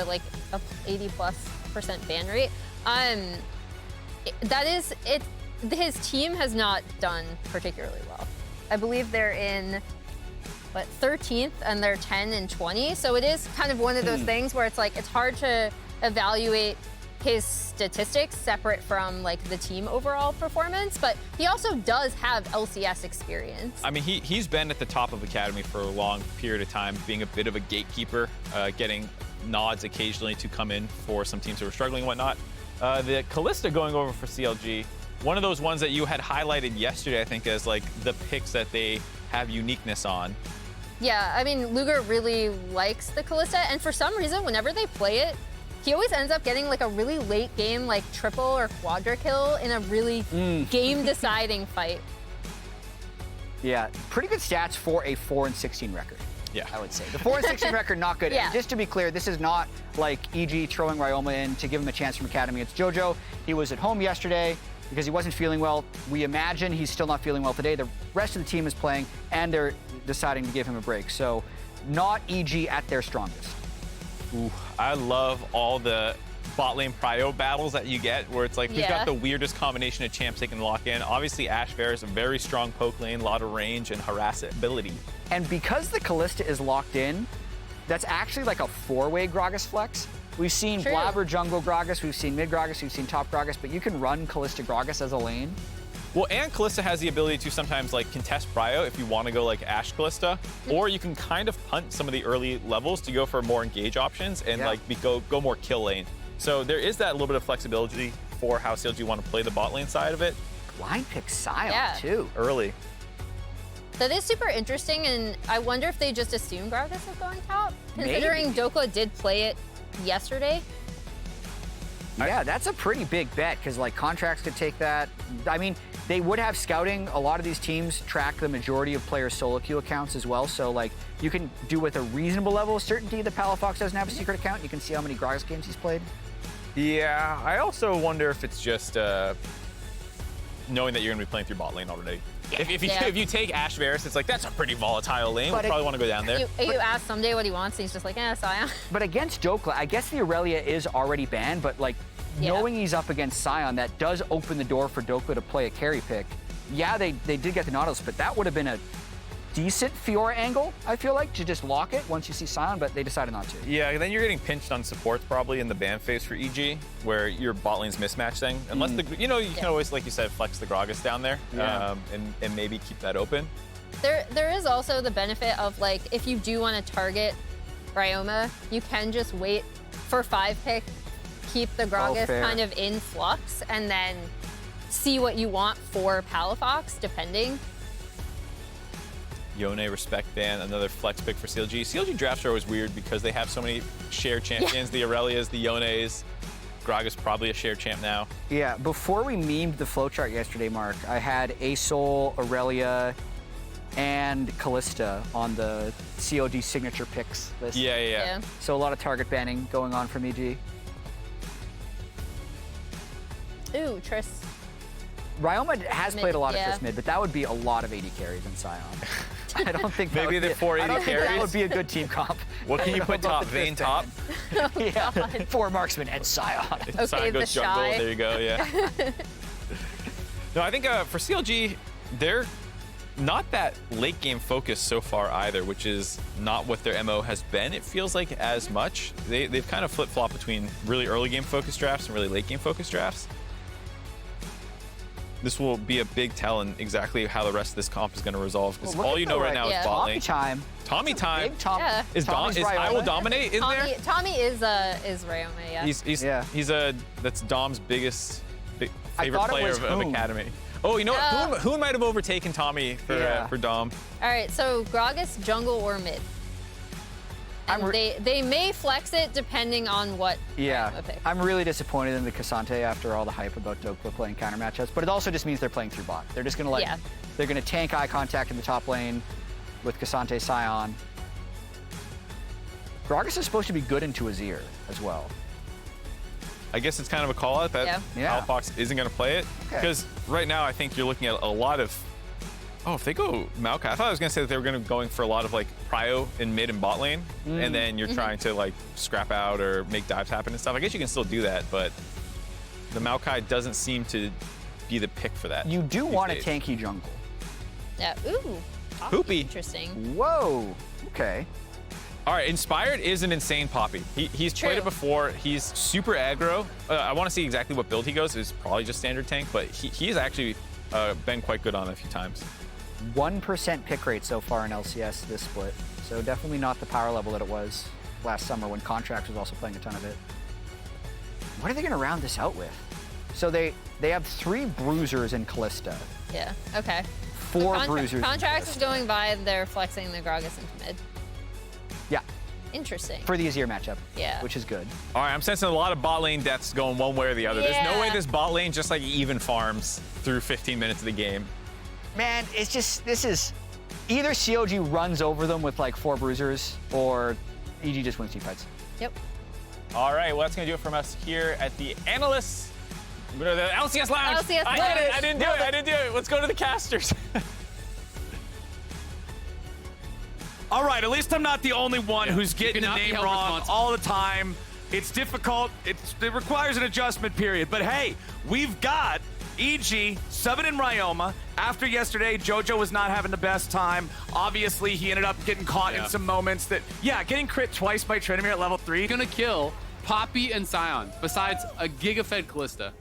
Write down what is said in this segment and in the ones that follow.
like a 80+% ban rate. That is it. His team has not done particularly well. I believe they're in what 13th and they're 10 and 20. So it is kind of one of those things where it's like it's hard to evaluate his statistics separate from like the team overall performance, but he also does have LCS experience. I mean, he's been at the top of Academy for a long period of time, being a bit of a gatekeeper, getting nods occasionally to come in for some teams who are struggling and whatnot. The Kalista going over for CLG, one of those ones that you had highlighted yesterday, I think, as like the picks that they have uniqueness on. Yeah, I mean, Luger really likes the Kalista, and for some reason, whenever they play it, he always ends up getting like a really late game, like triple or quadra kill in a really game-deciding fight. Yeah, pretty good stats for a 4-16 record. Yeah, I would say. The 4-16 record, not good. Yeah. And just to be clear, this is not like EG throwing Ryoma in to give him a chance from Academy. It's JoJo. He was at home yesterday because he wasn't feeling well. We imagine he's still not feeling well today. The rest of the team is playing, and they're deciding to give him a break. So not EG at their strongest. Ooh, I love all the bot lane prio battles that you get where it's like who's got the weirdest combination of champs they can lock in. Obviously, AShe Varus, a very strong poke lane, a lot of range and harassability. And because the Kalista is locked in, that's actually like a 4-way Gragas flex. We've seen Blabber jungle Gragas, we've seen mid Gragas, we've seen top Gragas, but you can run Kalista Gragas as a lane. Well, and Kalista has the ability to sometimes like contest prio if you want to go like AShe Kalista, or you can kind of punt some of the early levels to go for more engage options and like go more kill lane. So there is that little bit of flexibility for how CLG want to play the bot lane side of it. Line pick Sion too. Early. That is super interesting, and I wonder if they just assume Gragas is going top, considering Dhokla did play it yesterday. Yeah, that's a pretty big bet, because like Contractz could take that. I mean, they would have scouting. A lot of these teams track the majority of players' solo queue accounts as well, so like you can do with a reasonable level of certainty that Palafox doesn't have a secret account. You can see how many Gragas games he's played. Yeah, I also wonder if it's just knowing that you're going to be playing through bot lane already. If you take AShe Varus, it's like, that's a pretty volatile lane. We'll probably want to go down there. You ask Ssumday what he wants, and he's just like, Sion. But against Dhokla, I guess the Aurelia is already banned, but like knowing he's up against Sion, that does open the door for Dhokla to play a carry pick. Yeah, they did get the Nautilus, but that would have been a decent Fiora angle, I feel like, to just lock it once you see Sion, but they decided not to. Yeah, then you're getting pinched on supports probably in the ban phase for EG, where your bot lane's mismatch thing. Unless you can always, like you said, flex the Gragas down there and maybe keep that open. There is also the benefit of like, if you do want to target Ryoma, you can just wait for 5-pick, keep the Gragas kind of in flux, and then see what you want for Palafox, depending. Yone, respect ban, another flex pick for CLG. CLG drafts are always weird because they have so many shared champions, the Aurelias, the Yones. Gragas probably a shared champ now. Yeah, before we memed the flowchart yesterday, Mark, I had Azael, Aurelia, and Kalista on the COD signature picks list. Yeah. So a lot of target banning going on from EG. Ooh, Triss. Ryoma has played a lot of Triss mid, but that would be a lot of AD carries in Sion. I don't think maybe the 4 AD carries. That would be a good team comp. What can you put top? Vayne top? Yeah, 4 marksmen and Sion. Okay, Sion goes jungle. There you go. Yeah. No, I think for CLG, they're not that late game focused so far either, which is not what their MO has been. It feels like as much. They've kind of flip flop between really early game focused drafts and really late game focused drafts. This will be a big tell in exactly how the rest of this comp is going to resolve. Because all you know right now is bot lane. Tommy time. Big Tom. Yeah. Is I will dominate in there? Tommy is Ryoma, yeah. He's that's Dom's biggest favorite player of Academy. Oh, you know what? Poome might have overtaken Tommy for Dom. All right, so Gragas jungle or mid. And they may flex it depending on what Ryoma picks. I'm really disappointed in the Ksante after all the hype about Dhokla playing counter matchups, but it also just means they're playing through bot. They're just gonna they're gonna tank eye contact in the top lane with Ksante Sion. Gragas is supposed to be good into Azir as well. I guess it's kind of a call out that Palafox isn't going to play it. Because right now I think you're looking at a lot of Oh, if they go Maokai, I thought I was gonna say that they were gonna going for a lot of like prio in mid and bot lane, and then you're trying to like scrap out or make dives happen and stuff. I guess you can still do that, but the Maokai doesn't seem to be the pick for that. You do want a tanky jungle. Yeah. Ooh. Poopy. Interesting. Whoa. Okay. All right, Inspired is an insane Poppy. He's played it before. He's super aggro. I want to see exactly what build he goes. It's probably just standard tank, but he's actually been quite good on it a few times. 1% pick rate so far in LCS this split. So definitely not the power level that it was last summer when Contractz was also playing a ton of it. What are they going to round this out with? So they have 3 bruisers in Kalista. Yeah. Okay. 4 bruisers. Contractz is going by, and they're flexing the Gragas into mid. Yeah. Interesting. For the Azir matchup. Yeah. Which is good. All right, I'm sensing a lot of bot lane deaths going one way or the other. Yeah. There's no way this bot lane just like even farms through 15 minutes of the game. Man, it's just, this is, either CLG runs over them with like 4 bruisers, or EG just wins team fights. Yep. All right, well, that's gonna do it from us here at the Analysts. The LCS Lounge. LCS I Lounge. did it. I didn't do it. I didn't do it. Let's go to the casters. All right, at least I'm not the only one who's getting the name wrong all the time. It's difficult. It requires an adjustment period. But hey, we've got EG subbing in Ryoma. After yesterday, JoJo was not having the best time. Obviously, he ended up getting caught in some moments that, getting crit twice by Tryndamere at level 3. Gonna kill Poppy and Sion, besides a Giga-fed Kalista.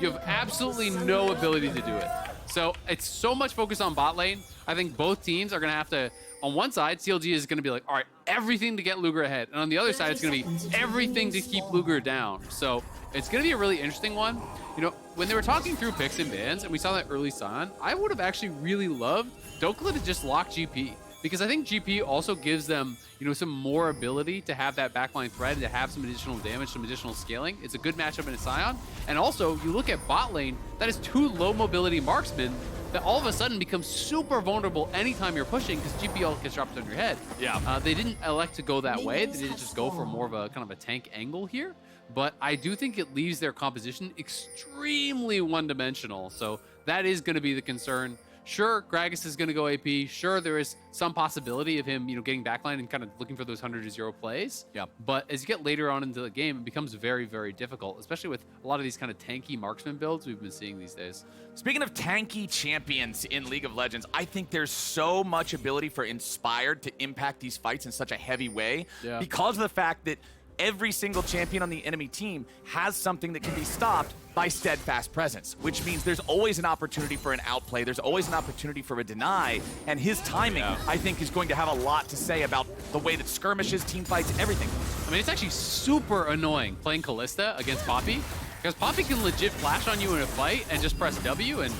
You have absolutely no ability to do it. So it's so much focus on bot lane. I think both teams are gonna have to, on one side, CLG is gonna be like, all right, everything to get Luger ahead. And on the other side, it's gonna be everything to keep Luger down. So it's gonna be a really interesting one. You know, when they were talking through picks and bans, and we saw that early Sion, I would have actually really loved Dhokla to just lock GP. Because I think GP also gives them, you know, some more ability to have that backline threat, to have some additional damage, some additional scaling. It's a good matchup in a Sion. And also, you look at bot lane, that is 2 low mobility marksmen that all of a sudden becomes super vulnerable anytime you're pushing because GP all gets dropped on your head. Yeah. They didn't elect to go that way. They didn't just go for more of a kind of a tank angle here. But I do think it leaves their composition extremely one-dimensional. So that is going to be the concern. Sure, Gragas is going to go AP. Sure, there is some possibility of him, you know, getting backline and kind of looking for those 100-0 plays. Yeah. But as you get later on into the game, it becomes very, very difficult, especially with a lot of these kind of tanky marksman builds we've been seeing these days. Speaking of tanky champions in League of Legends, I think there's so much ability for Inspired to impact these fights in such a heavy way because of the fact that every single champion on the enemy team has something that can be stopped by steadfast presence, which means there's always an opportunity for an outplay. There's always an opportunity for a deny, and his timing, I think, is going to have a lot to say about the way that skirmishes, team fights, everything. I mean, it's actually super annoying playing Kalista against Poppy, because Poppy can legit flash on you in a fight and just press W, and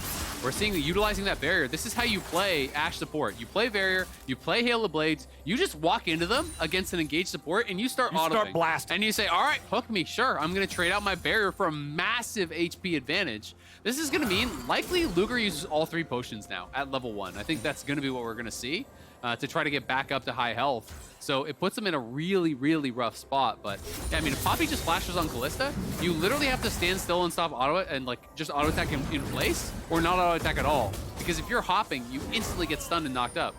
we're seeing utilizing that barrier. This is how you play AShe support. You play barrier, you play Hail of Blades, you just walk into them against an engaged support, and you start autoing. Start blasting. And you say, all right, hook me, sure. I'm going to trade out my barrier for a massive HP advantage. This is going to mean likely Luger uses all 3 potions now at level 1. I think that's going to be what we're going to see to try to get back up to high health. So it puts them in a really, really rough spot. But yeah, I mean, if Poppy just flashes on Kalista, you literally have to stand still and stop auto and like just auto attack in place or not auto attack at all. Because if you're hopping, you instantly get stunned and knocked up.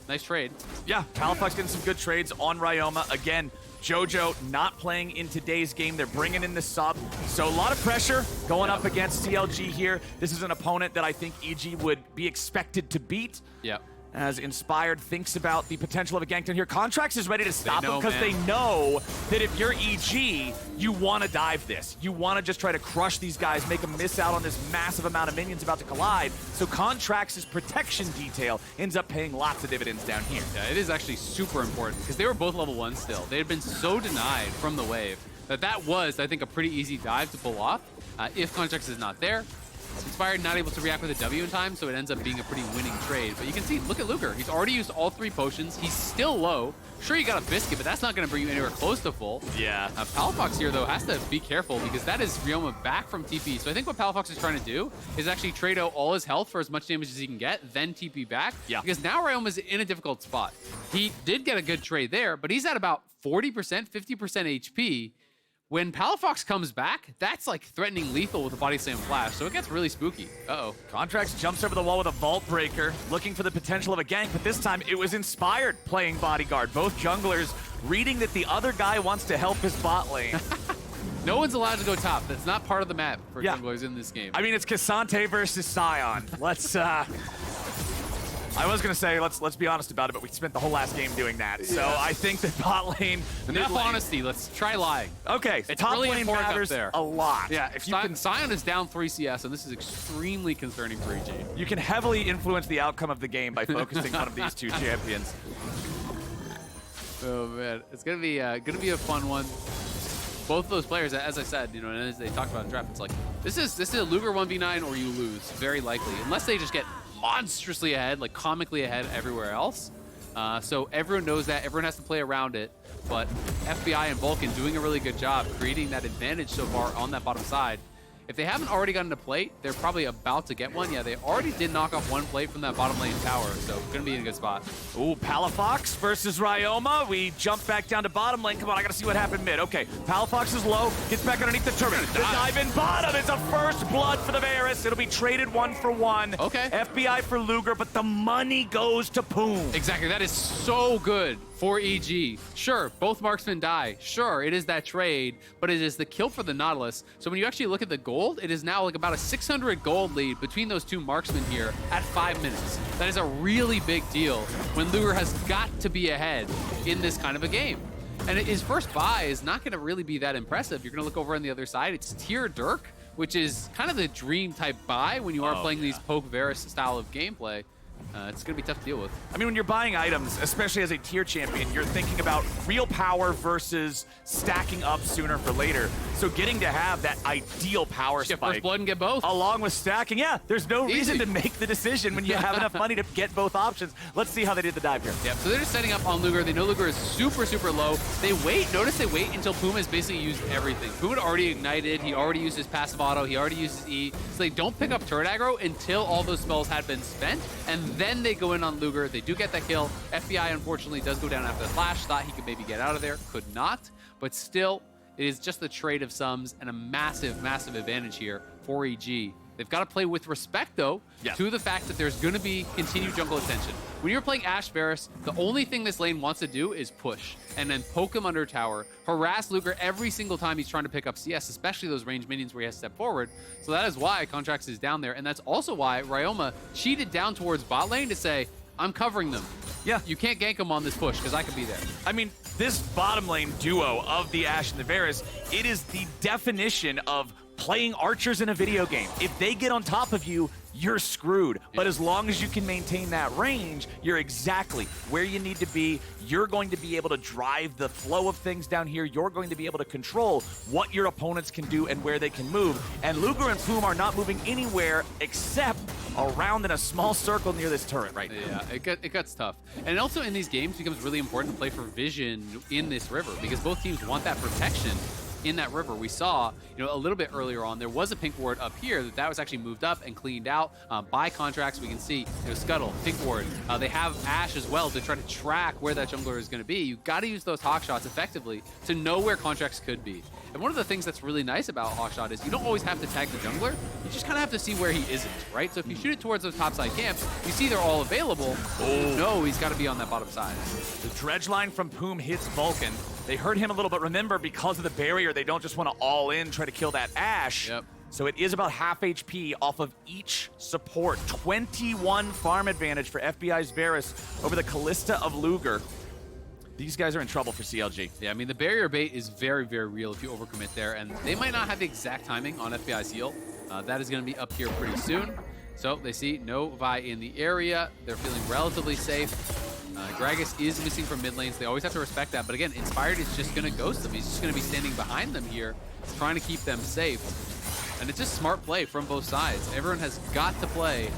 Nice trade. Yeah, Palafox getting some good trades on Ryoma. Again, JoJo not playing in today's game. They're bringing in the sub. So a lot of pressure going up against CLG here. This is an opponent that I think EG would be expected to beat. Yeah. As Inspired thinks about the potential of a gank down here. Contractz is ready to stop him because they man. know that if you're EG, you want to dive this. You want to just try to crush these guys, make them miss out on this massive amount of minions about to collide. So Contractz' protection detail ends up paying lots of dividends down here. Yeah, it is actually super important because they were both level 1 still. They had been so denied from the wave that was, I think, a pretty easy dive to pull off if Contractz is not there. Inspired not able to react with a W in time, so it ends up being a pretty winning trade. But you can see, look at Luger. He's already used all 3 potions. He's still low. Sure, you got a biscuit, but that's not going to bring you anywhere close to full. Yeah. Palafox here, though, has to be careful because that is Ryoma back from TP. So I think what Palafox is trying to do is actually trade out all his health for as much damage as he can get, then TP back. Yeah. Because now Ryoma is in a difficult spot. He did get a good trade there, but he's at about 40%, 50% HP. when Palafox comes back, that's like threatening lethal with a body slam flash, so it gets really spooky. Uh-oh. Contractz jumps over the wall with a vault breaker, looking for the potential of a gank, but this time it was Inspired playing bodyguard. Both junglers reading that the other guy wants to help his bot lane. No one's allowed to go top. That's not part of the map for junglers in this game. I mean, it's Ksante versus Sion. Let's, I was gonna say, let's be honest about it, but we spent the whole last game doing that. So I think that bot lane, Enough honesty, let's try lying. Okay, It's top really lane important up matters there. a lot. Yeah, if you can, Sion is down 3 CS, and this is extremely concerning for EG. you can heavily influence the outcome of the game by focusing on one of these two champions. Oh man, it's gonna be a fun one. Both of those players, as I said, you know, and as they talked about in draft, it's like this is a Luger 1v9 or you lose, very likely, unless they just get monstrously ahead, like comically ahead everywhere else. So everyone knows that, everyone has to play around it, but FBI and Vulcan doing a really good job creating that advantage so far on that bottom side. If they haven't already gotten a plate, they're probably about to get one. Yeah, they already did knock off one plate from that bottom lane tower, so gonna be in a good spot. Ooh, Palafox versus Ryoma. We jump back down to bottom lane. Come on, I gotta see what happened mid. Okay, Palafox is low, gets back underneath the turret. The dive in bottom is a first blood for the Varus. It'll be traded 1-for-1. Okay. FBI for Luger, but the money goes to Poome. Exactly, that is so good for EG. Sure, both marksmen die. Sure, it is that trade, but it is the kill for the Nautilus. So when you actually look at the gold, it is now like about a 600 gold lead between those two marksmen here at 5 minutes. That is a really big deal when Luger has got to be ahead in this kind of a game. And his first buy is not going to really be that impressive. You're going to look over on the other side. It's tier Dirk, which is kind of the dream type buy when you are playing these poke Varus style of gameplay. It's going to be tough to deal with. I mean, when you're buying items, especially as a tier champion, you're thinking about real power versus stacking up sooner for later. So getting to have that ideal power Get spike first blood and get both. along with stacking, yeah, there's no reason to make the decision when you have enough money to get both options. Let's see how they did the dive here. Yep, so they're just setting up on Luger. They know Luger is super, super low. They wait. Notice they wait until Poome has basically used everything. Poome had already ignited. He already used his passive auto. He already used his E. So they don't pick up turret aggro until all those spells had been spent, and then they go in on Luger. They do get that kill. FBI, unfortunately, does go down after the flash. Thought he could maybe get out of there. Could not. But still, it is just the trade of sums and a massive, massive advantage here for EG. They've got to play with respect, though, to the fact that there's going to be continued jungle attention. When you're playing AShe Varus, the only thing this lane wants to do is push and then poke him under tower, harass Luger every single time he's trying to pick up CS, especially those ranged minions where he has to step forward. So that is why Contractz is down there, and that's also why Ryoma cheated down towards bot lane to say, I'm covering them. Yeah. You can't gank them on this push because I can be there. I mean, this bottom lane duo of the AShe and the Varus, it is the definition of playing archers in a video game. If they get on top of you, you're screwed. But as long as you can maintain that range, you're exactly where you need to be. You're going to be able to drive the flow of things down here. You're going to be able to control what your opponents can do and where they can move. And Luger and Poome are not moving anywhere except around in a small circle near this turret right now. Yeah, it gets tough. And also in these games, it becomes really important to play for vision in this river because both teams want that protection in that river. We saw, you know, a little bit earlier on, there was a pink ward up here that was actually moved up and cleaned out by Contractz. We can see, you know, Scuttle, pink ward. They have AShe as well to try to track where that jungler is going to be. You got to use those hawk shots effectively to know where Contractz could be. And one of the things that's really nice about hawkshot is you don't always have to tag the jungler. You just kind of have to see where he isn't, right? So if you shoot it towards those topside camps, you see they're all available. You know he's got to be on that bottom side. The dredge line from Poome hits Vulcan. They hurt him a little, but remember, because of the barrier, they don't just want to all in, try to kill that AShe. Yep. So it is about half HP off of each support. 21 farm advantage for FBI's Varus over the Kalista of Luger. These guys are in trouble for CLG. Yeah, I mean, the barrier bait is very, very real if you overcommit there, and they might not have the exact timing on FBI's heal. That is going to be up here pretty soon. So they see no Vi in the area. They're feeling relatively safe. Gragas is missing from mid lanes. They always have to respect that. But again, Inspired is just going to ghost them. He's just going to be standing behind them here, trying to keep them safe. And it's just smart play from both sides. Everyone has got to play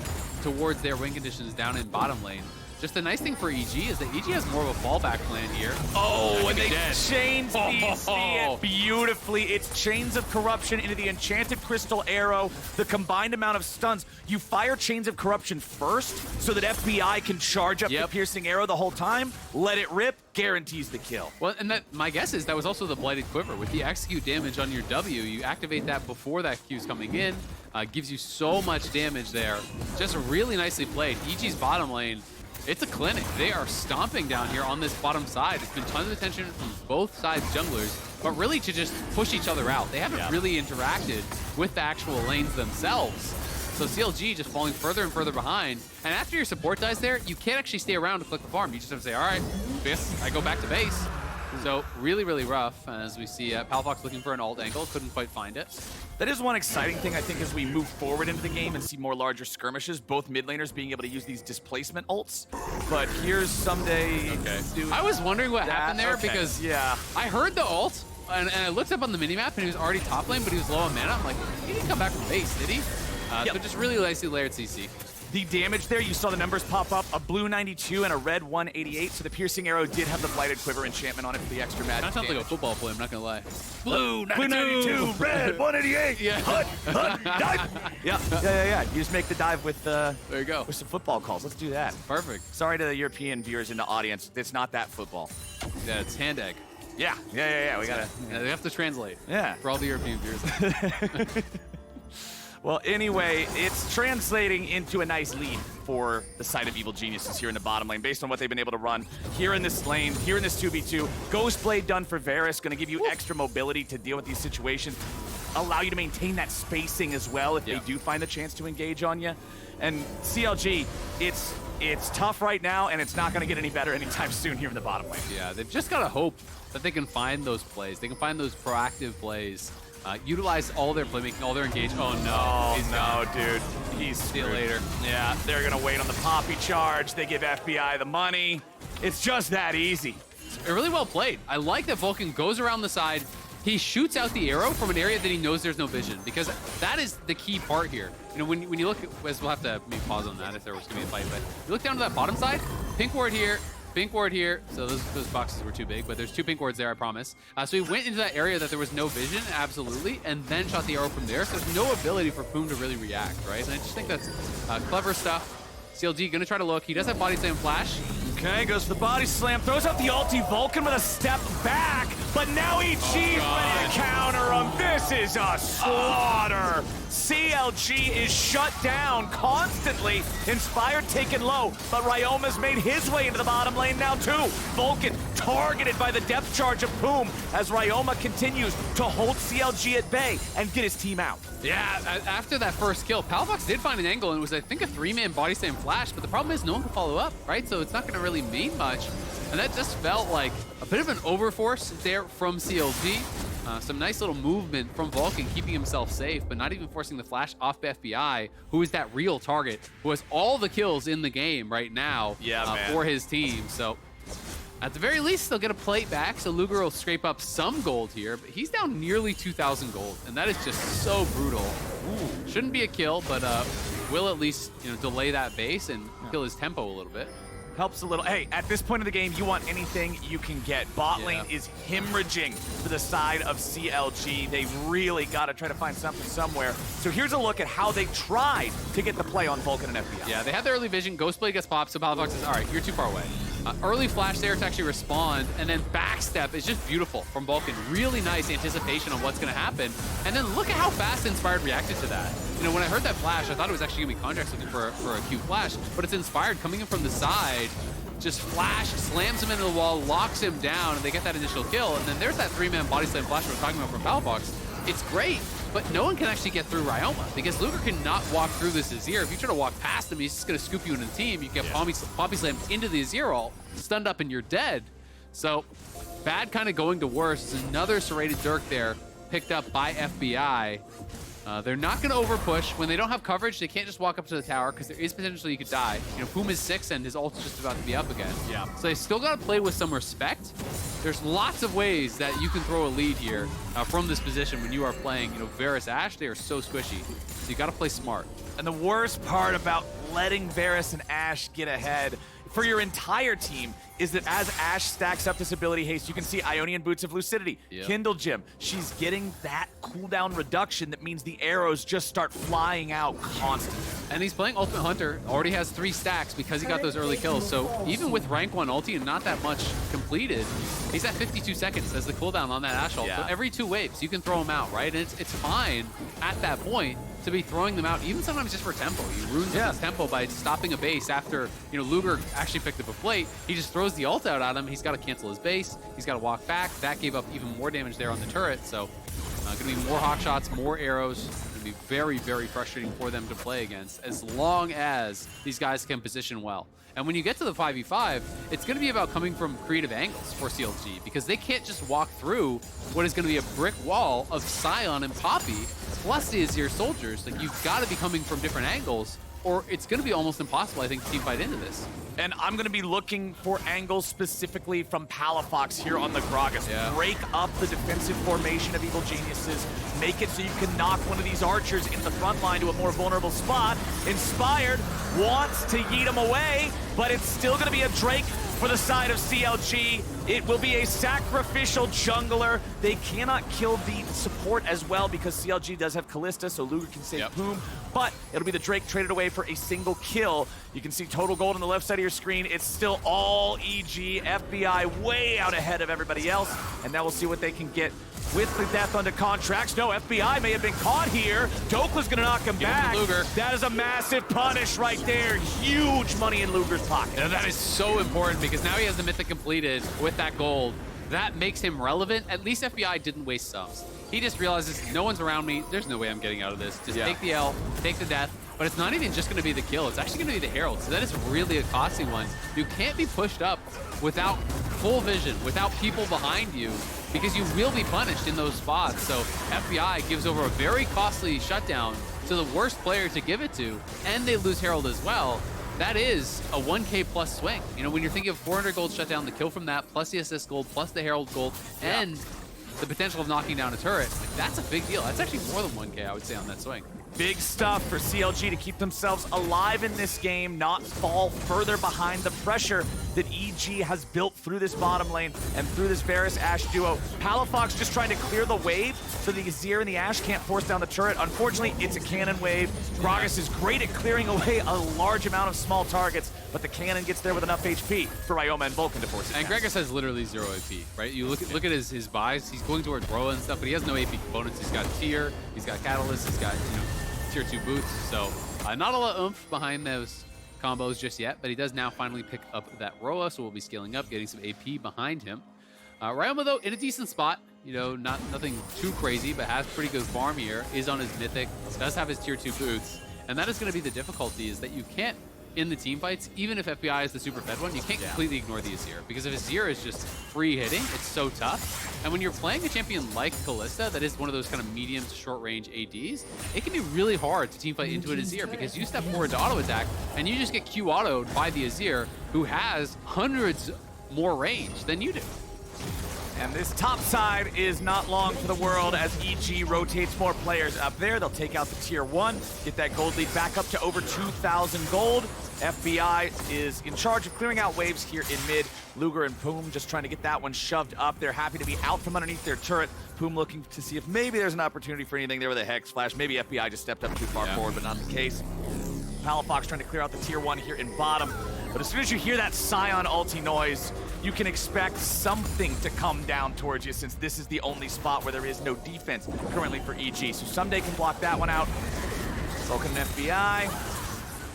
towards their win conditions down in bottom lane. just the nice thing for EG is that EG has more of a fallback plan here. Oh, and they dead. chains these beautifully. It's Chains of Corruption into the Enchanted Crystal Arrow, the combined amount of stuns. You fire Chains of Corruption first so that FBI can charge up the Piercing Arrow the whole time, let it rip, guarantees the kill. Well, and that my guess is that was also the Blighted Quiver. With the execute damage on your W, you activate that before that Q's coming in, gives you so much damage there. Just really nicely played. EG's bottom lane, it's a clinic. They are stomping down here on this bottom side. It's been tons of attention from both sides junglers, but really to just push each other out. They haven't really interacted with the actual lanes themselves. So CLG just falling further and further behind. And after your support dies there, you can't actually stay around to click the farm. You just have to say, all right, Fifth, I go back to base. So really, really rough. As we see Palafox looking for an alt angle, couldn't quite find it. That is one exciting thing, I think, as we move forward into the game and see more larger skirmishes, both mid laners being able to use these displacement ults. But here's Ssumday. Okay. I was wondering what happened there because I heard the ult, and I looked up on the minimap, and he was already top lane, but he was low on mana. I'm like, he didn't come back from base, did he? So just really nicely layered CC. The damage there, you saw the numbers pop up, a blue 92 and a red 188, so the Piercing Arrow did have the Blighted Quiver enchantment on it for the extra magic That sounds damage. like a football play, I'm not gonna lie. Blue 92, red 188, dive! Yeah. You just make the dive with there you go. with some football calls. Let's do that. Perfect. Sorry to the European viewers in the audience, it's not that football. Yeah, it's hand egg. Yeah, we gotta... Yeah, they have to translate. Yeah. For all the European viewers. Well, anyway, it's translating into a nice lead for the side of Evil Geniuses here in the bottom lane, based on what they've been able to run here in this lane, here in this 2v2. Ghostblade done for Varus, going to give you extra mobility to deal with these situations, allow you to maintain that spacing as well if they do find the chance to engage on you. And CLG, it's tough right now, and it's not going to get any better anytime soon here in the bottom lane. Yeah, they've just got to hope that they can find those plays. They can find those proactive plays. Utilize all their playmaking, all their engagement. Oh no, he's dude. He's see you later. Yeah, they're gonna wait on the Poppy charge. They give FBI the money. It's just that easy. Really well played. I like that Vulcan goes around the side. He shoots out the arrow from an area that he knows there's no vision, because that is the key part here. You know, when you look at, we'll have to maybe pause on that if there was gonna be a fight, but you look down to that bottom side, pink ward here, pink ward here. So those boxes were too big, but there's 2 pink wards there, I promise. So he went into that area that there was no vision, absolutely, and then shot the arrow from there. So there's no ability for Poome to really react, right? And I just think that's clever stuff. CLG gonna try to look. He does have body slam flash. Okay, goes for the body slam, throws out the ulti. Vulcan with a step back, but now EG's ready to counter him. This is a slaughter. CLG is shut down constantly. Inspired taken low, but Ryoma's made his way into the bottom lane now too. Vulcan targeted by the depth charge of Poome as Ryoma continues to hold CLG at bay and get his team out. Yeah, after that first kill, Palafox did find an angle, and it was, I think, a 3-man body slam flash, but the problem is no one can follow up, right? So it's not going to really mean much. And that just felt like a bit of an overforce there from CLG. Some nice little movement from Vulcan, keeping himself safe, but not even forcing the flash off FBI, who is that real target, who has all the kills in the game right now for his team. So at the very least, they'll get a plate back, so Luger will scrape up some gold here, but he's down nearly 2,000 gold, and that is just so brutal. Shouldn't be a kill, but will at least delay that base and kill his tempo a little bit. Helps a little. Hey, at this point of the game, you want anything you can get. Bot lane is hemorrhaging for the side of CLG. They've really got to try to find something somewhere. So here's a look at how they tried to get the play on Vulcan and FBI. Yeah, they had the early vision. Ghostblade gets popped, so Palafox says, all right, you're too far away. Early flash there to actually respond, and then backstep is just beautiful from Vulcan. Really nice anticipation on what's going to happen. And then look at how fast Inspired reacted to that. When I heard that flash, I thought it was actually going to be Contractz looking for a Q flash, but it's Inspired coming in from the side, just flash, slams him into the wall, locks him down, and they get that initial kill. And then there's that 3-man body slam flash we're talking about from Palafox. It's great, but no one can actually get through Ryoma, because Luger cannot walk through this Azir. If you try to walk past him, he's just going to scoop you into the team. You get Poppy Slam into the Azir, all stunned up, and you're dead. So bad kind of going to worse. There's another serrated Dirk there, picked up by FBI. They're not going to overpush. When they don't have coverage, they can't just walk up to the tower, because there is potentially you could die. Poome is 6 and his ult's just about to be up again. Yeah. So they still got to play with some respect. There's lots of ways that you can throw a lead here from this position when you are playing, Varus AShe. They are so squishy. So you got to play smart. And the worst part about letting Varus and AShe get ahead, for your entire team is that as AShe stacks up this ability haste, you can see Ionian Boots of Lucidity, Kindle Gem. She's getting that cooldown reduction that means the arrows just start flying out constantly. And he's playing Ultimate Hunter, already has 3 stacks because he got those early kills. So even with rank 1 ulti and not that much completed, he's at 52 seconds as the cooldown on that AShe ult. So every 2 waves, you can throw him out, right? And it's fine at that point to be throwing them out, even sometimes just for tempo. You ruin his tempo by stopping a base after, Luger actually picked up a plate. He just throws the ult out at him. He's got to cancel his base. He's got to walk back. That gave up even more damage there on the turret. So going to be more hawk shots, more arrows. Going to be very, very frustrating for them to play against as long as these guys can position well. And when you get to the 5v5, it's going to be about coming from creative angles for CLG because they can't just walk through what is going to be a brick wall of Sion and Poppy plus the Azir soldiers. Like, you've got to be coming from different angles or it's going to be almost impossible, I think, to team fight into this. And I'm going to be looking for angles specifically from Palafox here on the Gragas. Break up the defensive formation of Evil Geniuses. Make it so you can knock one of these archers in the front line to a more vulnerable spot. Inspired wants to yeet him away, but it's still going to be a Drake for the side of CLG. It will be a sacrificial jungler. They cannot kill the support as well because CLG does have Kalista, so Luger can save Poome, but it'll be the Drake traded away for a single kill. You can see total gold on the left side of your screen. It's still all EG, FBI way out ahead of everybody else, and now we'll see what they can get with the death onto Contractz. No, FBI may have been caught here. Dhokla's gonna knock him back. Luger. That is a massive punish right there. Huge money in Luger's pocket. And that is so important because now he has the mythic completed with that gold. That makes him relevant. At least FBI didn't waste subs. He just realizes no one's around me. There's no way I'm getting out of this. Just take the L, take the death. But it's not even just going to be the kill. It's actually going to be the Herald. So that is really a costly one. You can't be pushed up without full vision, without people behind you, because you will be punished in those spots. So FBI gives over a very costly shutdown to the worst player to give it to, and they lose Herald as well. That is a 1K plus swing. When you're thinking of 400 gold shutdown, the kill from that, plus the assist gold, plus the Herald gold, and the potential of knocking down a turret, that's a big deal. That's actually more than 1K, I would say, on that swing. Big stuff for CLG to keep themselves alive in this game, not fall further behind the pressure that EG has built through this bottom lane and through this Varus AShe duo. Palafox just trying to clear the wave so the Azir and the AShe can't force down the turret. Unfortunately, it's a cannon wave. Gragas is great at clearing away a large amount of small targets, but the cannon gets there with enough HP for Ryoma and Vulcan to force it down. And Gragas has literally 0 AP, right? You look at his buys. He's going towards Roa and stuff, but he has no AP components. He's got Tier, he's got Catalyst, he's got, Tier 2 boots, so not a lot of oomph behind those combos just yet, but he does now finally pick up that Roa, so we'll be scaling up, getting some AP behind him. Ryoma, though, in a decent spot, nothing too crazy, but has pretty good farm here, is on his Mythic, does have his Tier 2 boots, and that is going to be the difficulty, is that you can't, in the team fights, even if FBI is the super fed one, you can't completely ignore the Azir, because if Azir is just free hitting, it's so tough. And when you're playing a champion like Kalista, that is one of those kind of medium to short range ADs, it can be really hard to team fight into an Azir because you step forward to auto attack and you just get Q autoed by the Azir, who has hundreds more range than you do. And this top side is not long for the world as EG rotates more players up there. They'll take out the Tier 1, get that gold lead back up to over 2,000 gold. FBI is in charge of clearing out waves here in mid. Luger and Poome just trying to get that one shoved up. They're happy to be out from underneath their turret. Poome looking to see if maybe there's an opportunity for anything there with a Hex Flash. Maybe FBI just stepped up too far forward, but not the case. Palafox trying to clear out the Tier 1 here in bottom. But as soon as you hear that Sion ulti noise, you can expect something to come down towards you, since this is the only spot where there is no defense currently for EG. So Ssumday can block that one out. Vulcan and FBI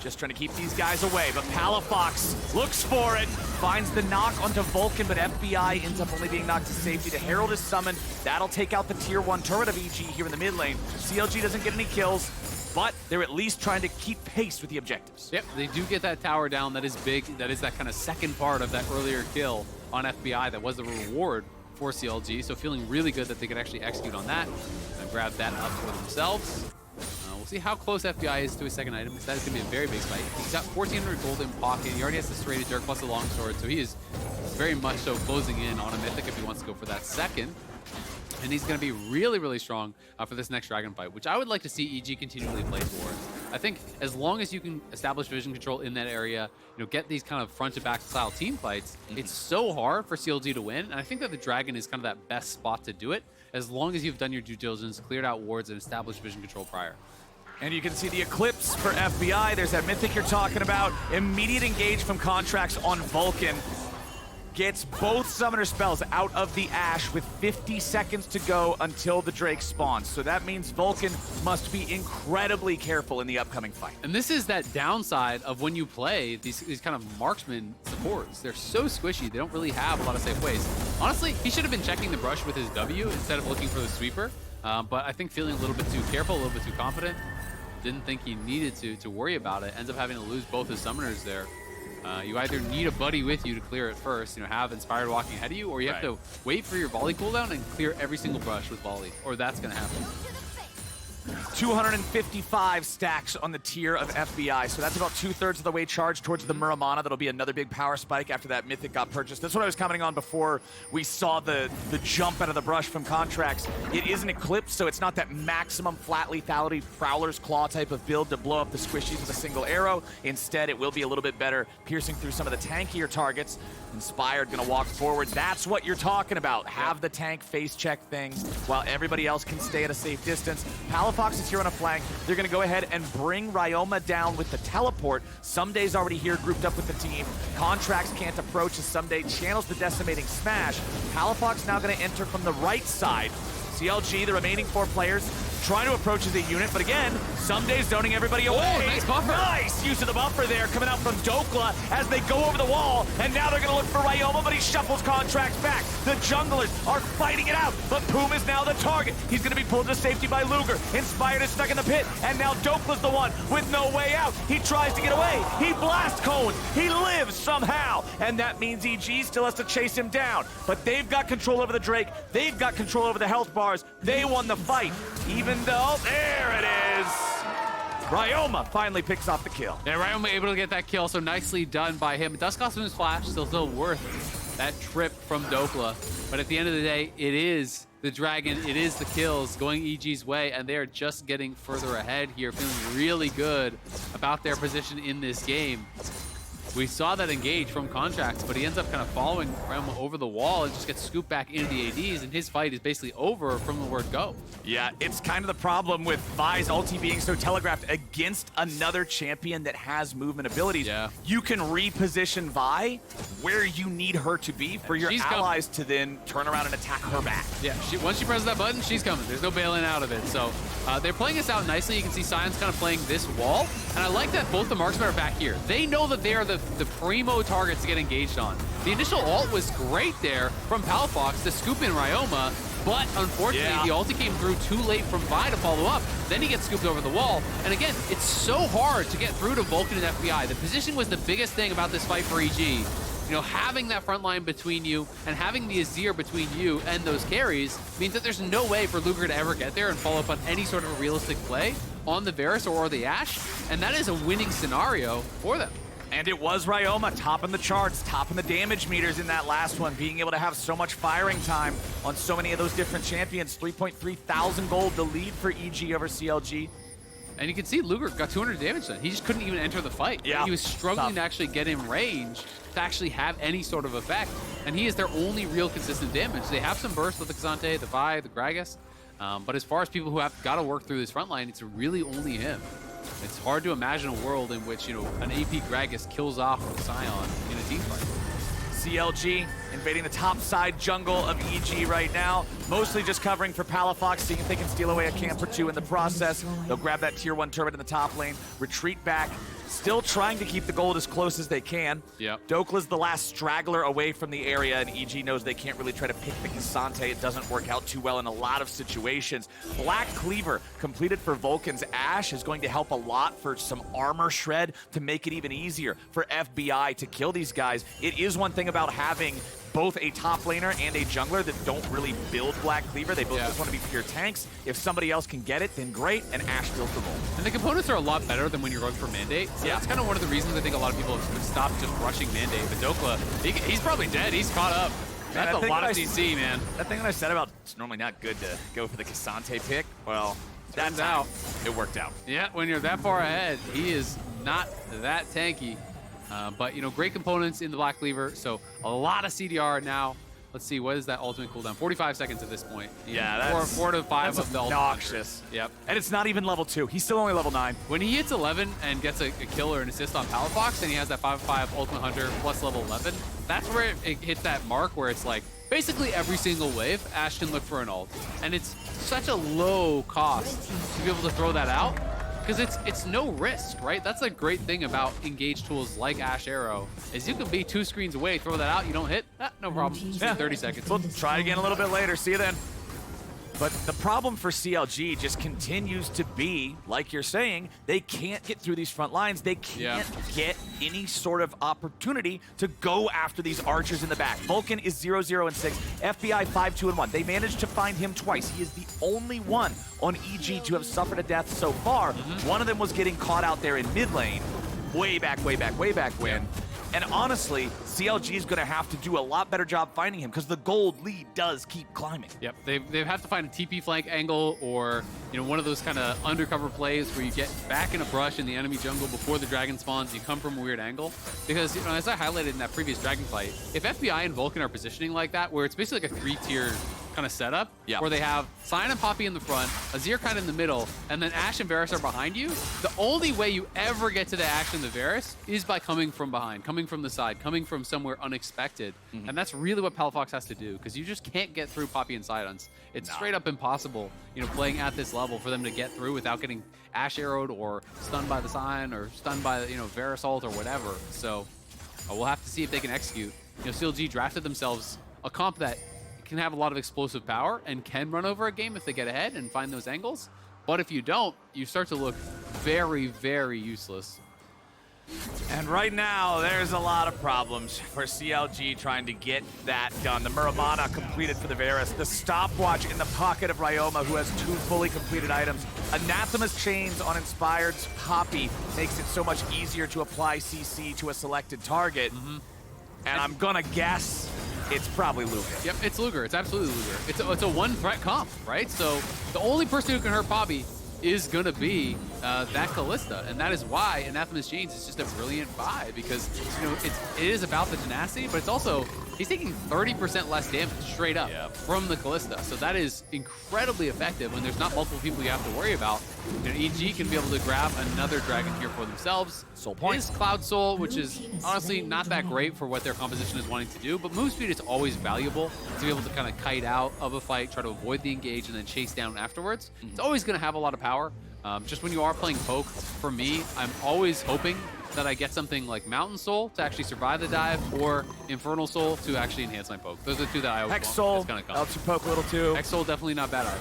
just trying to keep these guys away, but Palafox looks for it, finds the knock onto Vulcan, but FBI ends up only being knocked to safety. The Herald is summoned. That'll take out the Tier 1 turret of EG here in the mid lane. CLG doesn't get any kills, but they're at least trying to keep pace with the objectives. Yep, they do get that tower down. That is big. That is that kind of second part of that earlier kill on FBI. That was the reward for CLG. So feeling really good that they could actually execute on that and grab that up for themselves. We'll see how close FBI is to his second item, because that is going to be a very big fight. He's got 1,400 gold in pocket. He already has the serrated dirk plus the longsword, so he is very much so closing in on a Mythic if he wants to go for that second. And he's going to be really, really strong for this next dragon fight, which I would like to see EG continually play towards. I think as long as you can establish vision control in that area, get these kind of front to back style team fights, it's so hard for CLG to win. And I think that the Dragon is kind of that best spot to do it, as long as you've done your due diligence, cleared out wards, and established vision control prior. And you can see the Eclipse for FBI. There's that Mythic you're talking about. Immediate engage from Contractz on Vulcan. Gets both summoner spells out of the Ashe with 50 seconds to go until the Drake spawns. So that means Vulcan must be incredibly careful in the upcoming fight. And this is that downside of when you play these kind of marksman supports. They're so squishy, they don't really have a lot of safe ways. Honestly, he should have been checking the brush with his W instead of looking for the sweeper. But I think feeling a little bit too careful, a little bit too confident, didn't think he needed to worry about it. Ends up having to lose both his summoners there. You either need a buddy with you to clear it first, have Inspired walking ahead of you, or you have to wait for your volley cooldown and clear every single brush with volley, or that's going to happen. 255 stacks on the tier of FBI, so that's about 2/3 of the way charged towards the Muramana. That'll be another big power spike after that Mythic got purchased. That's what I was commenting on before we saw the jump out of the brush from Contractz. It is an Eclipse, so it's not that maximum flat lethality Prowler's Claw type of build to blow up the squishies with a single arrow. Instead, it will be a little bit better, piercing through some of the tankier targets. Inspired gonna walk forward. That's what you're talking about. Have the tank face check things while everybody else can stay at a safe distance. Palafox is here on a flank. They're gonna go ahead and bring Ryoma down with the teleport. Ssumday's already here grouped up with the team. Contractz can't approach as Ssumday channels the decimating smash. Palafox now gonna enter from the right side. CLG, the remaining 4 players, trying to approach as a unit, but again, Ssumday's zoning everybody away. Oh, nice buffer. Nice use of the buffer there, coming out from Dhokla as they go over the wall, and now they're gonna look for Ryoma, but he shuffles Contractz back. The junglers are fighting it out, but Poome is now the target. He's gonna be pulled to safety by Luger. Inspired is stuck in the pit, and now Dokla's the one with no way out. He tries to get away. He blast cones. He lives somehow, and that means EG still has to chase him down. But they've got control over the Drake. They've got control over the health bars. They won the fight, even though, there it is. Ryoma finally picks off the kill. Yeah, Ryoma able to get that kill, so nicely done by him. It does cost him his flash, still worth that trip from Dhokla. But at the end of the day, it is the Dragon, it is the kills going EG's way, and they are just getting further ahead here, feeling really good about their position in this game. We saw that engage from Contractz, but he ends up kind of following Ryoma over the wall and just gets scooped back into the ADs, and his fight is basically over from the word go. Yeah, it's kind of the problem with Vi's ulti being so telegraphed against another champion that has movement abilities. Yeah. You can reposition Vi where you need her to be for your allies to then turn around and attack her back. Yeah, once she presses that button, she's coming. There's no bailing out of it. So they're playing this out nicely. You can see Sion's kind of playing this wall, and I like that both the marksmen are back here. They know that they are the primo targets to get engaged on. The initial ult was great there from Palafox to scoop in Ryoma, but unfortunately the ulti came through too late from Vi to follow up. Then he gets scooped over the wall. And again, it's so hard to get through to Vulcan and FBI. The position was the biggest thing about this fight for EG. Having that front line between you and having the Azir between you and those carries means that there's no way for Luger to ever get there and follow up on any sort of a realistic play on the Varus or the Ashe. And that is a winning scenario for them. And it was Ryoma topping the charts, topping the damage meters in that last one, being able to have so much firing time on so many of those different champions. 3.3 thousand gold, the lead for EG over CLG. And you can see Luger got 200 damage then. He just couldn't even enter the fight. Yeah. He was struggling to actually get in range to actually have any sort of effect. And he is their only real consistent damage. They have some burst with the Ksante, the Vi, the Gragas. But as far as people who have got to work through this front line, it's really only him. It's hard to imagine a world in which, an AP Gragas kills off Sion in a team fight. CLG invading the top side jungle of EG right now. Mostly just covering for Palafox, seeing if they can steal away a camp or two in the process. They'll grab that tier 1 turret in the top lane, retreat back. Still trying to keep the gold as close as they can. Yep. Dokla's the last straggler away from the area, and EG knows they can't really try to pick the Ksante. It doesn't work out too well in a lot of situations. Black Cleaver completed for Vulcan's Ashe is going to help a lot for some armor shred to make it even easier for FBI to kill these guys. It is one thing about having both a top laner and a jungler that don't really build Black Cleaver. They both just want to be pure tanks. If somebody else can get it, then great, and Ashe builds the role. And the components are a lot better than when you're going for Mandate. So that's kind of one of the reasons I think a lot of people have stopped just rushing Mandate. But Dhokla, he's probably dead. He's caught up. That's a lot of CC, man. That thing that I said about it's normally not good to go for the Ksante pick, well, Turns that's out. It worked out. Yeah, when you're that far ahead, he is not that tanky. But, you know, great components in the Black Cleaver, so a lot of CDR now. Let's see, what is that ultimate cooldown? 45 seconds at this point. Yeah, that's 4 to 5 that's of the ultimate. obnoxious. Yep. And it's not even level 2. He's still only level 9. When he hits 11 and gets a kill or an assist on Palafox, and he has that 5/5 Ultimate Hunter plus level 11, that's where it hits that mark where it's like, basically every single wave, Ashe can look for an ult. And it's such a low cost to be able to throw that out, because it's no risk, right? That's a great thing about engaged tools like Ashe Arrow, is you can be 2 screens away, throw that out, you don't hit, no problem. Just 30 seconds. We'll try again a little bit later. See you then. But the problem for CLG just continues to be, like you're saying, they can't get through these front lines. They can't get any sort of opportunity to go after these archers in the back. Vulcan is 0-0 and 6. FBI 5-2 and 1. They managed to find him twice. He is the only one on EG to have suffered a death so far. One of them was getting caught out there in mid lane. Way back when. And honestly, CLG is going to have to do a lot better job finding him because the gold lead does keep climbing. Yep, they have to find a TP flank angle or, you know, one of those kind of undercover plays where you get back in a brush in the enemy jungle before the dragon spawns, you come from a weird angle. Because, you know, as I highlighted in that previous dragon fight, if FBI and Vulcan are positioning like that, where it's basically like a 3-tier kind of setup, where they have Sion and Poppy in the front, Azir kind of in the middle, and then Ashe and Varus are behind you, the only way you ever get to the Ashe and the Varus is by coming from behind, coming from the side, coming from somewhere unexpected. And that's really what Palafox has to do, because you just can't get through Poppy and Sidons. It's straight up impossible, you know, playing at this level for them to get through without getting Ashe arrowed or stunned by the Sion or stunned by, you know, Varus ult or whatever. So we'll have to see if they can execute. You know, CLG drafted themselves a comp that can have a lot of explosive power and can run over a game if they get ahead and find those angles. But if you don't, you start to look very, very useless. And right now, there's a lot of problems for CLG trying to get that done. The Muramana completed for the Varus. The stopwatch in the pocket of Ryoma, who has 2 fully completed items. Anathema's chains on Inspired's Poppy makes it so much easier to apply CC to a selected target. And I'm gonna guess it's probably Luger. Yep, it's Luger. It's absolutely Luger. It's a one-threat comp, right? So the only person who can hurt Poppy is going to be that Kalista, and that is why Anathema's Chains is just a brilliant buy, because, you know, it is about the tenacity, but it's also, he's taking 30% less damage straight up from the Kalista. So that is incredibly effective when there's not multiple people you have to worry about. You know, EG can be able to grab another dragon here for themselves. Soul point. Is Cloud Soul, which is honestly not that great for what their composition is wanting to do, but move speed is always valuable to be able to kind of kite out of a fight, try to avoid the engage, and then chase down afterwards. It's always going to have a lot of power. Just when you are playing poke, for me, I'm always hoping that I get something like Mountain Soul to actually survive the dive, or Infernal Soul to actually enhance my poke. Those are the 2 that I always Hex want. Soul It's gonna come. helps you poke a little too. Hex Soul definitely not bad either.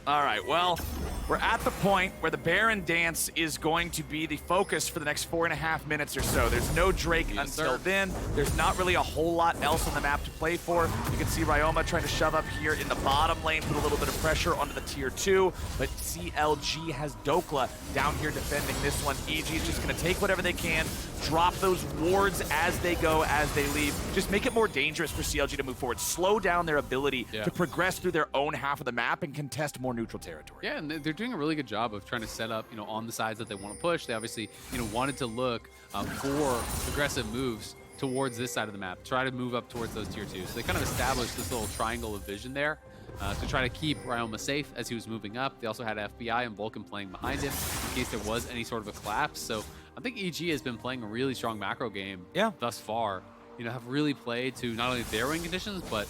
All right, well, we're at the point where the Baron dance is going to be the focus for the next 4.5 minutes or so. There's no Drake until then. There's not really a whole lot else on the map to play for. You can see Ryoma trying to shove up here in the bottom lane, put a little bit of pressure onto the tier 2, but CLG has Dhokla down here defending this one. EG is just going to take whatever they can, drop those wards as they go, as they leave. Just make it more dangerous for CLG to move forward. Slow down their ability to progress through their own half of the map and contest more neutral territory. Yeah, and they're doing a really good job of trying to set up, you know, on the sides that they want to push. They obviously, you know, wanted to look for aggressive moves towards this side of the map, try to move up towards those tier 2s. So they kind of established this little triangle of vision there to try to keep Ryoma safe as he was moving up. They also had FBI and Vulcan playing behind him in case there was any sort of a collapse. So I think EG has been playing a really strong macro game thus far. You know, have really played to not only their win conditions, but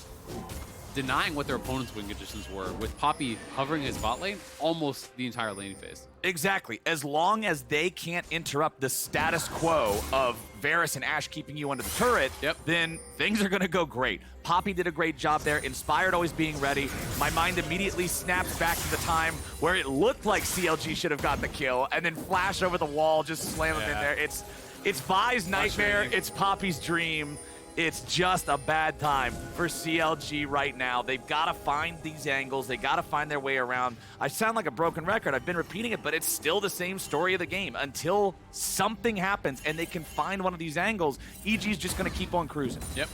denying what their opponent's win conditions were, with Poppy hovering his bot lane almost the entire laning phase. Exactly. As long as they can't interrupt the status quo of Varus and Ashe keeping you under the turret, then things are going to go great. Poppy did a great job there. Inspired always being ready. My mind immediately snaps back to the time where it looked like CLG should have got the kill, and then flash over the wall, just slam him in there. It's Vi's nightmare. It's Poppy's dream. It's just a bad time for CLG right now. They've got to find these angles. They got to find their way around. I sound like a broken record. I've been repeating it, but it's still the same story of the game. Until something happens and they can find one of these angles, EG's just going to keep on cruising. Yep.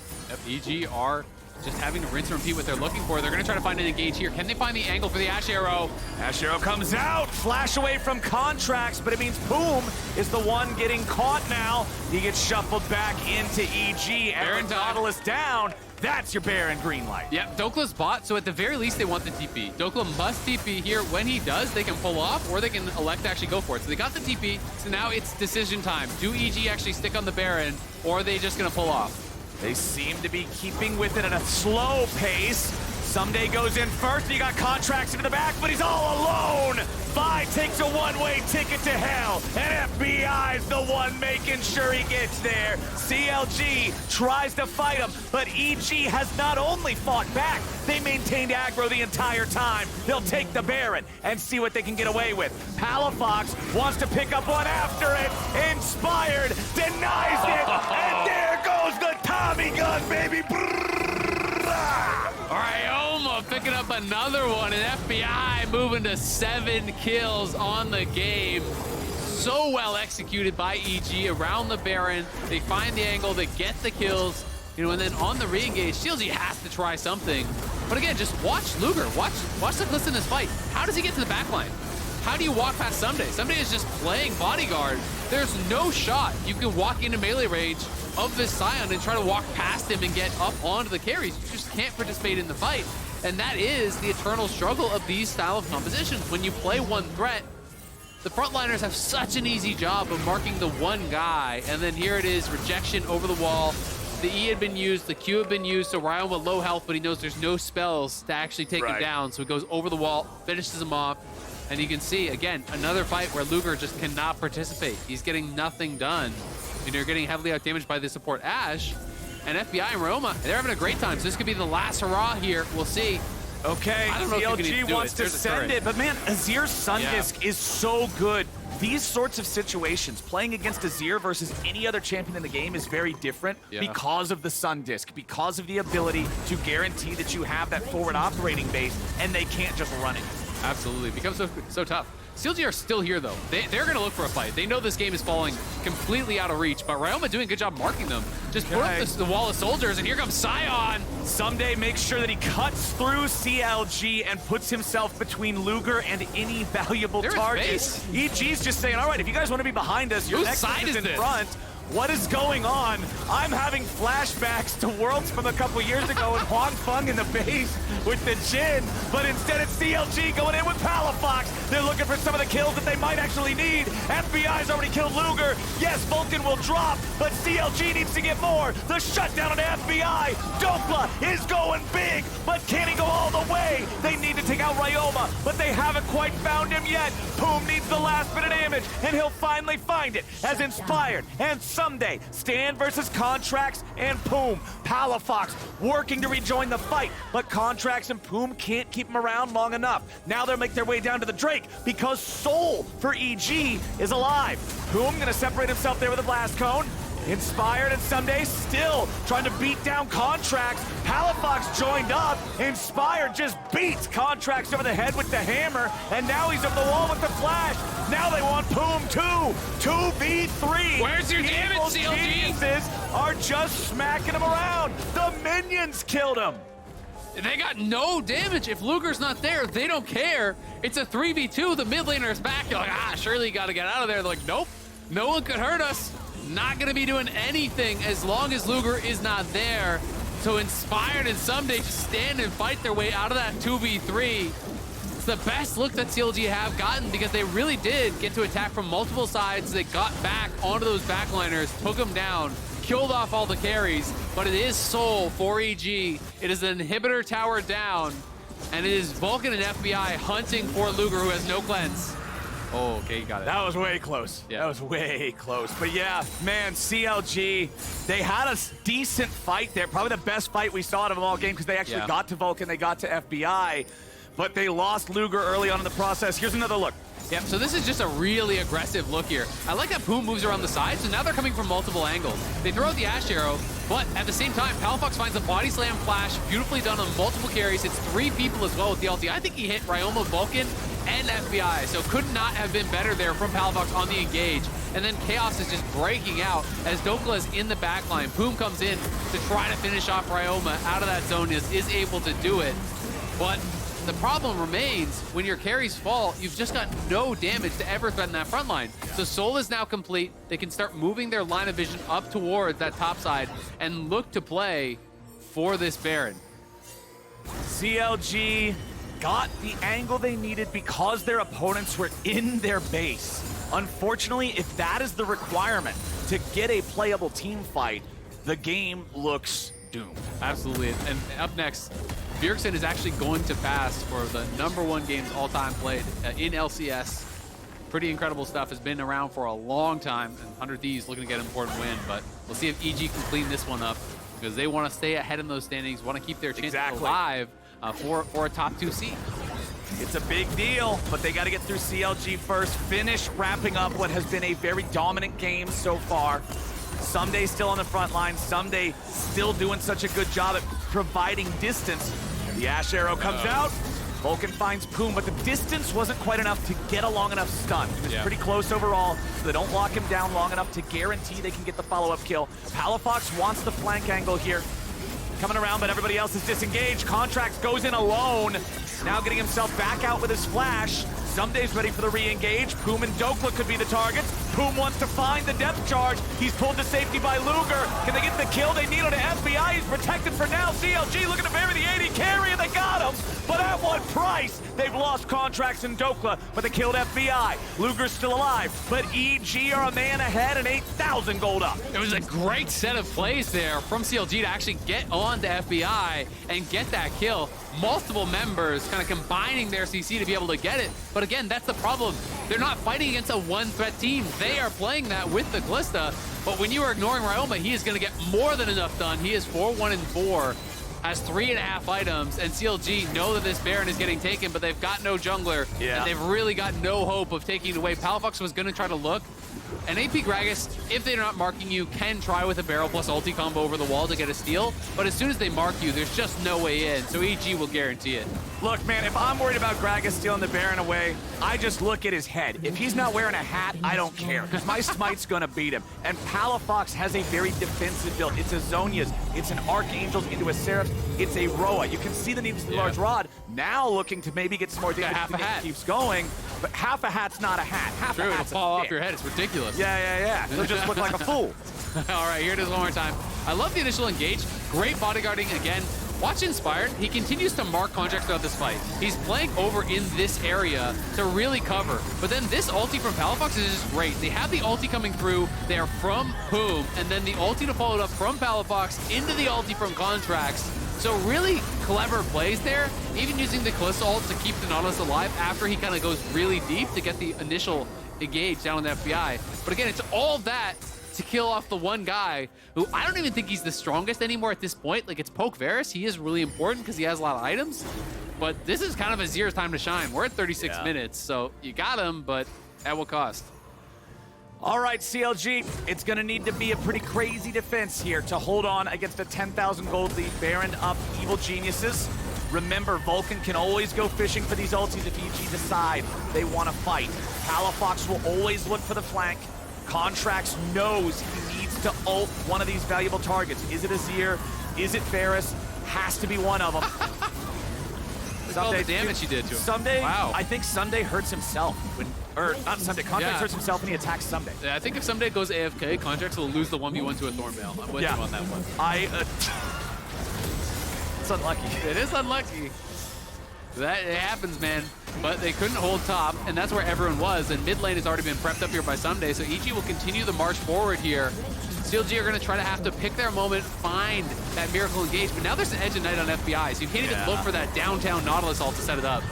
EG are just having to rinse and repeat what they're looking for. They're going to try to find an engage here. Can they find the angle for the AShe arrow? AShe arrow comes out, flash away from Contractz, but it means Poome is the one getting caught now. He gets shuffled back into EG. Baron Nautilus down. That's your Baron green light. Yep, Dhokla's bot, so at the very least they want the TP. Dhokla must TP here. When he does, they can pull off, or they can elect to actually go for it. So they got the TP, so now it's decision time. Do EG actually stick on the Baron, or are they just gonna pull off? They seem to be keeping with it at a slow pace. Ssumday goes in first, and you got Contractz into the back, but he's all alone. Vi takes a one-way ticket to hell, and FBI's the one making sure he gets there. CLG tries to fight him, but EG has not only fought back, they maintained aggro the entire time. They'll take the Baron and see what they can get away with. Palafox wants to pick up one after it. Inspired denies it, and there goes the Tommy gun, baby. Ryoma picking up another one, and FBI moving to 7 kills on the game. So well executed by EG around the Baron. They find the angle, they get the kills, and then on the re-engage, CLG has to try something. But again, just watch Luger, watch the Kalista in this fight. How does he get to the backline? How do you walk past Ssumday? Ssumday is just playing bodyguard. There's no shot you can walk into melee range of this Sion and try to walk past him and get up onto the carries. You just can't participate in the fight. And that is the eternal struggle of these style of compositions. When you play one threat, the frontliners have such an easy job of marking the one guy, and then here it is, rejection over the wall. The E had been used, the Q had been used, so Ryan with low health, but he knows there's no spells to actually take him down, so he goes over the wall, finishes him off, and you can see, again, another fight where Luger just cannot participate. He's getting nothing done. And you're getting heavily outdamaged by the support AShe, and FBI and Ryoma, they're having a great time, so this could be the last hurrah here. We'll see. Okay, CLG wants to send it, but man, Azir's Sun Disc is so good. These sorts of situations, playing against Azir versus any other champion in the game is very different because of the Sun Disc, because of the ability to guarantee that you have that forward operating base, and they can't just run it. Absolutely, it becomes so tough. CLG are still here, though. They're going to look for a fight. They know this game is falling completely out of reach, but Ryoma doing a good job marking them. Just put up the wall of soldiers, and here comes Sion. Ssumday makes sure that he cuts through CLG and puts himself between Luger and any valuable targets. EG's just saying, all right, if you guys want to be behind us, your next is in front. What is going on? I'm having flashbacks to Worlds from a couple years ago and Huang Feng in the base with the Jhin, but instead it's CLG going in with Palafox. They're looking for some of the kills that they might actually need. FBI's already killed Luger. Yes, Vulcan will drop, but CLG needs to get more. The shutdown on FBI. Dhokla is going big, but can he go all the way? They need to take out Ryoma, but they haven't quite found him yet. Poome needs the last bit of damage, and he'll finally find it as Inspired and Ssumday stand versus Contractz and Poome. Palafox working to rejoin the fight, but Contractz and Poome can't keep him around long enough. Now they'll make their way down to the Drake because Soul for EG is alive. Poome gonna separate himself there with a blast cone. Inspired and Ssumday still trying to beat down Contractz. Palafox joined up. Inspired just beats Contractz over the head with the hammer, and now he's up the wall with the flash. Now they want Poome too. 2v3. Where's your damage, CLG? Geniuses are just smacking him around. The minions killed him. They got no damage. If Luger's not there, they don't care. It's a 3v2. The mid laner is back. You're like, surely you got to get out of there. They're like, nope, no one could hurt us. Not going to be doing anything as long as Luger is not there. So Inspired and Ssumday just stand and fight their way out of that 2v3. It's the best look that CLG have gotten because they really did get to attack from multiple sides. They got back onto those backliners, took them down, killed off all the carries, but it is Soul for EG. It is an inhibitor tower down, and it is Vulcan and FBI hunting for Luger, who has no cleanse. Oh, okay, you got it. That was way close. Yeah. That was way close. But yeah, man, CLG, they had a decent fight there. Probably the best fight we saw out of them all game because they actually got to Vulcan, they got to FBI, but they lost Luger early on in the process. Here's another look. Yep, so this is just a really aggressive look here. I like that Poome moves around the side, so now they're coming from multiple angles. They throw out the AShe arrow, but at the same time, Palafox finds a body slam flash, beautifully done on multiple carries. It's 3 people as well with the ulti. I think he hit Ryoma, Vulcan, and FBI. So could not have been better there from Palafox on the engage. And then Chaos is just breaking out as Dhokla is in the backline. Poome comes in to try to finish off Ryoma out of that zone, is able to do it. But the problem remains, when your carries fall, you've just got no damage to ever threaten that front line. So Soul is now complete. They can start moving their line of vision up towards that top side and look to play for this Baron. CLG got the angle they needed because their opponents were in their base. Unfortunately, if that is the requirement to get a playable team fight, the game looks doomed. Absolutely. And up next, Bjergsen is actually going to pass for the #1 games all-time played in LCS. Pretty incredible stuff. Has been around for a long time, and 100 Thieves looking to get an important win, but we'll see if EG can clean this one up because they want to stay ahead in those standings, want to keep their chances alive for a top 2 seed. It's a big deal, but they got to get through CLG first, finish wrapping up what has been a very dominant game so far. Ssumday still on the front line. Ssumday still doing such a good job at providing distance. The Ashe arrow comes out. Vulcan finds Poome, but the distance wasn't quite enough to get a long enough stun. He was pretty close overall, so they don't lock him down long enough to guarantee they can get the follow-up kill. Palafox wants the flank angle here. Coming around, but everybody else is disengaged. Contractz goes in alone. Now getting himself back out with his flash. Ssumday's ready for the re-engage. Poome and Dhokla could be the targets. Poome wants to find the depth charge. He's pulled to safety by Luger. Can they get the kill they need on the FBI? He's protected for now. CLG looking to bury the AD carry, and they got him. But at what price? They've lost Contractz and Dhokla, but they killed FBI. Luger's still alive, but EG are a man ahead and 8,000 gold up. It was a great set of plays there from CLG to actually get on to FBI and get that kill. Multiple members kind of combining their CC to be able to get it. But again, that's the problem. They're not fighting against a one-threat team. They are playing that with the Kalista. But when you are ignoring Ryoma, he is going to get more than enough done. He is 4-1-4. Has 3.5 items, and CLG know that this Baron is getting taken, but they've got no jungler, and they've really got no hope of taking it away. Palafox was going to try to look, and AP Gragas, if they're not marking you, can try with a barrel plus ulti combo over the wall to get a steal, but as soon as they mark you, there's just no way in, so EG will guarantee it. Look, man, if I'm worried about Gragas stealing the Baron away, I just look at his head. If he's not wearing a hat, I don't care, because my smite's gonna beat him. And Palafox has a very defensive build. It's a Zhonya's, it's an Archangel's into a Seraph's, it's a Roa. You can see the need for the large rod. Now looking to maybe get some more damage. Half a hat keeps going, but half a hat's not a hat. Half True, a hat's it'll fall a off your head. It's ridiculous. Yeah. You'll just look like a fool. All right, here it is one more time. I love the initial engage. Great bodyguarding again. Watch Inspired. He continues to mark Contractz throughout this fight. He's playing over in this area to really cover. But then this ulti from Palafox is just great. They have the ulti coming through. They are from Poome, and then the ulti to follow it up from Palafox into the ulti from Contractz. So really clever plays there, even using the Kalista ult to keep the Nautilus alive after he kind of goes really deep to get the initial engage down on the FBI. But again, it's all that to kill off the one guy who I don't even think he's the strongest anymore at this point. Like, it's Poke Varus. He is really important because he has a lot of items. But this is kind of Azir's time to shine. We're at 36 minutes, so you got him, but at what cost? All right, CLG, it's going to need to be a pretty crazy defense here to hold on against a 10,000 gold lead. Baron up, Evil Geniuses. Remember, Vulcan can always go fishing for these ultis if EG decide they want to fight. Palafox will always look for the flank. Contractz knows he needs to ult one of these valuable targets. Is it Azir? Is it Varus? Has to be one of them. Look at all the damage he did to him. Ssumday, wow. I think Ssumday hurts himself when, or not Ssumday, Contractz hurts himself when he attacks Ssumday. Yeah, I think if Ssumday goes AFK, Contractz will lose the 1v1 to a Thornmail. I'm with you on that one. It's unlucky. It is unlucky. It happens, man. But they couldn't hold top, and that's where everyone was. And mid lane has already been prepped up here by Ssumday, so EG will continue the march forward here. CLG are going to try to have to pick their moment, find that miracle engage. But now there's an Edge of Night on FBI, so you can't even look for that downtown Nautilus ult to set it up.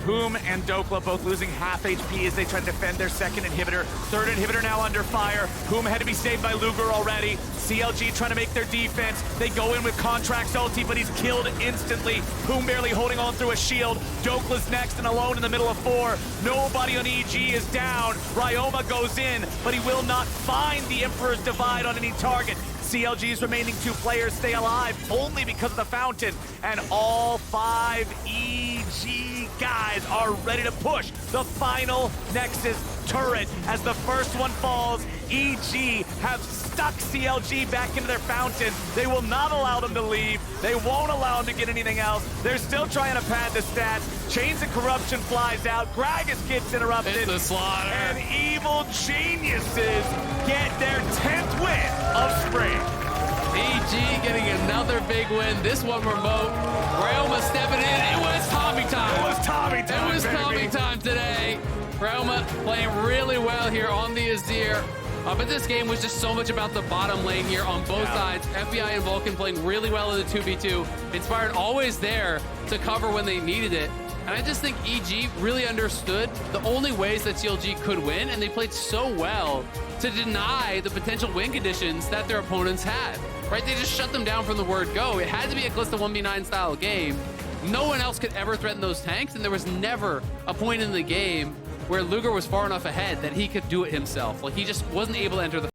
Poome and Dhokla both losing half HP as they try to defend their second inhibitor. Third inhibitor now under fire. Poome had to be saved by Luger already. CLG trying to make their defense. They go in with Contractz ulti, but he's killed instantly. Poome barely holding on through a shield. Dhokla's next and alone in the middle of 4. Nobody on EG is down. Ryoma goes in, but he will not find the Emperor's Divide on any target. CLG's remaining 2 players stay alive only because of the fountain, and all 5 EG guys are ready to push the final Nexus turret. As the first one falls, EG have stuck CLG back into their fountain. They will not allow them to leave. They won't allow them to get anything else. They're still trying to pad the stats. Chains of Corruption flies out. Gragas gets interrupted. It's the slaughter. And Evil Geniuses get their 10th win of spring. EG getting another big win. This one remote. Realma stepping in. It was Tommy time. It was Tommy time, It was baby. Tommy time today. Realma playing really well here on the Azir. But this game was just so much about the bottom lane here on both sides. FBI and Vulcan playing really well in the 2v2. Inspired always there to cover when they needed it. And I just think EG really understood the only ways that CLG could win, and they played so well to deny the potential win conditions that their opponents had. Right? They just shut them down from the word go. It had to be a Kalista 1v9 style game. No one else could ever threaten those tanks, and there was never a point in the game where Luger was far enough ahead that he could do it himself. Like, he just wasn't able to enter the